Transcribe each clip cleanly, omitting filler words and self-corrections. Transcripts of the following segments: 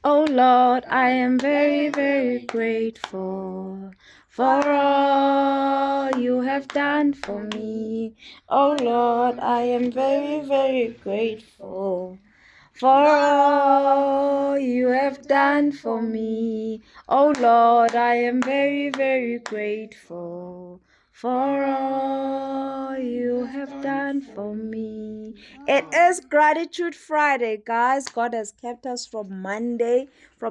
Oh Lord, I am very, very grateful for all you have done for me. Oh Lord, I am very, very grateful for all you have done for me. Oh Lord, I am very, very grateful for all you have done for me. It is Gratitude Friday, guys. God has kept us from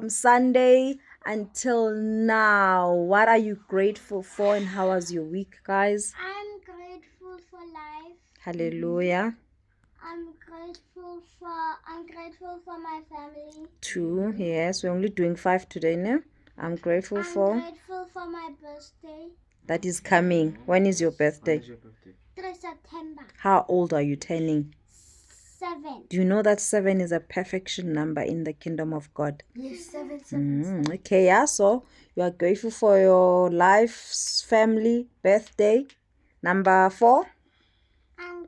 Sunday until now. What are you grateful for, and how was your week, guys? I'm grateful for life. Hallelujah. I'm grateful for my family. 2, yes. We're only doing 5 today, no? I'm grateful for. I'm grateful for my birthday. That is coming. When is your birthday? 3 September. How old are you turning? 7. Do you know that 7 is a perfection number in the kingdom of God? Yes, 7. Okay, yeah. So you are grateful for your life, family, birthday. Number 4. I'm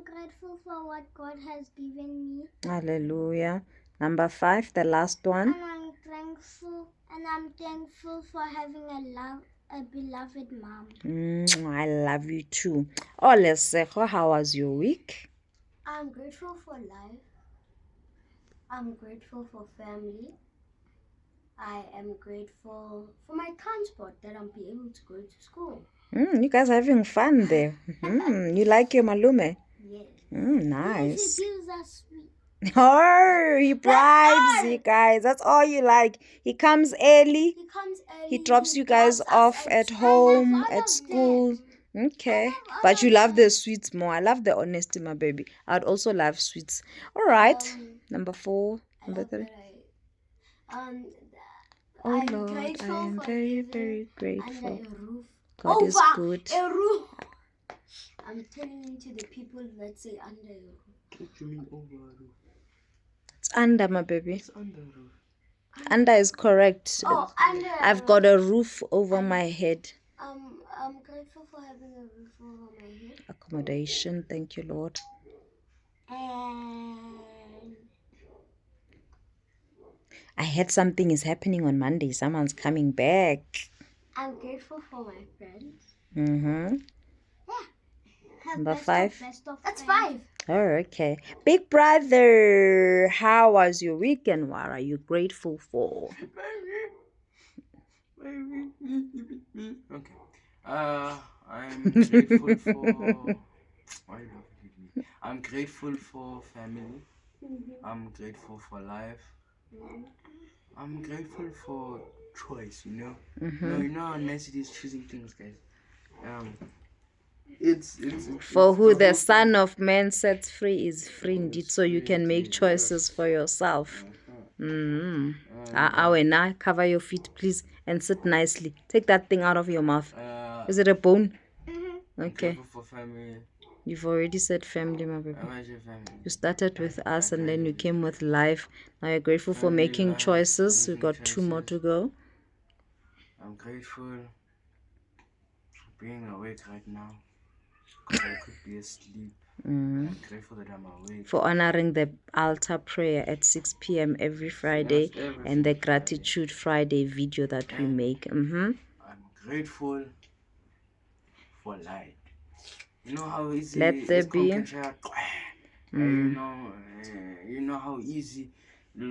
grateful for what God has given me. Hallelujah. Number 5, the last one. And I'm thankful for having a beloved mom. I love you too. Oh, Lesego, how was your week? I'm grateful for life. I'm grateful for family. I am grateful for my transport that I'm be able to go to school. You guys are having fun there. You like your malume? Yes. Nice. He gives us sweet. Oh, he bribes you guys. That's all you like. He comes early. He drops you guys off at home, at school. Okay. But you love the sweets more. I love the honesty, my baby. I'd also love sweets. All right. Number 4. Number 3. Oh Lord, I am very, very grateful. God is good. I'm turning into the people that say under a roof. What do you mean over a roof? It's under, my baby. It's under a roof. Under is correct. Oh, under. I've got a roof over my head. I'm grateful for having a roof over my head. Accommodation. Thank you, Lord. And I heard something is happening on Monday. Someone's coming back. I'm grateful for my friends. Mm-hmm. Yeah. Number 5. That's 5. Oh, okay. Big brother, how was your weekend? What are you grateful for? Okay. I'm grateful for. Why you laughing at me? I'm grateful for family. I'm grateful for life. I'm grateful for choice. No, you know how nice it is choosing things, guys. It's For who the whole Son of Man sets free is free indeed, so you can make choices for yourself. Now cover your feet, please, and sit nicely. Take that thing out of your mouth. Is it a bone? I'm Okay. grateful for family. You've already said family, my baby. Where's your family? You started with us and then you came with life. Now you're grateful for Family, making life, choices. We've making got 2 more to choices. go. I'm grateful for being awake right now. Because I could be asleep. I'm grateful that I'm awake. For honoring the altar prayer at 6 p.m. every Friday, Yes, every and the Friday. Gratitude Friday video that we make. I'm grateful for light. You know how easy Let there Eskom be. can share. You know how easy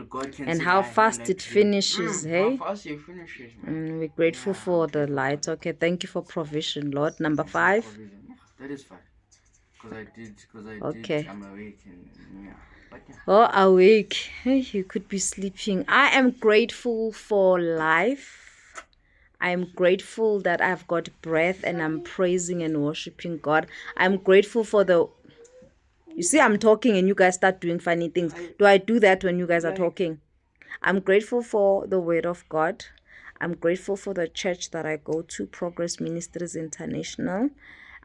God can And say, how "I fast like it you." finishes, hey? How fast it finishes, man. We're grateful Yeah, for I'm the grateful for light. that. Okay, thank you for provision, Lord. Number Thanks for 5. provision. Yeah, that is fine. Because I Okay. did, I'm awake and yeah. But yeah. Oh, awake. Hey, you could be sleeping. I am grateful for life. I am grateful that I've got breath and I'm praising and worshiping God. I'm grateful for the. You see, I'm talking and you guys start doing funny things. Do I do that when you guys are talking? I'm grateful for the Word of God. I'm grateful for the church that I go to, Progress Ministries International.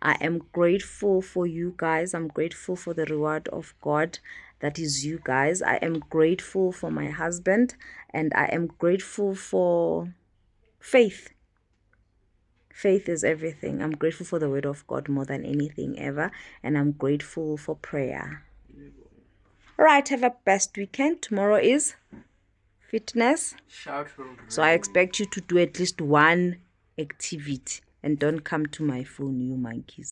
I am grateful for you guys. I'm grateful for the reward of God that is you guys. I am grateful for my husband, and I am grateful for faith. Faith is everything. I'm grateful for the Word of God more than anything ever, and I'm grateful for prayer. Alright, have a best weekend. Tomorrow is fitness. Shout out. So I expect you to do at least one activity. And don't come to my phone, you monkeys.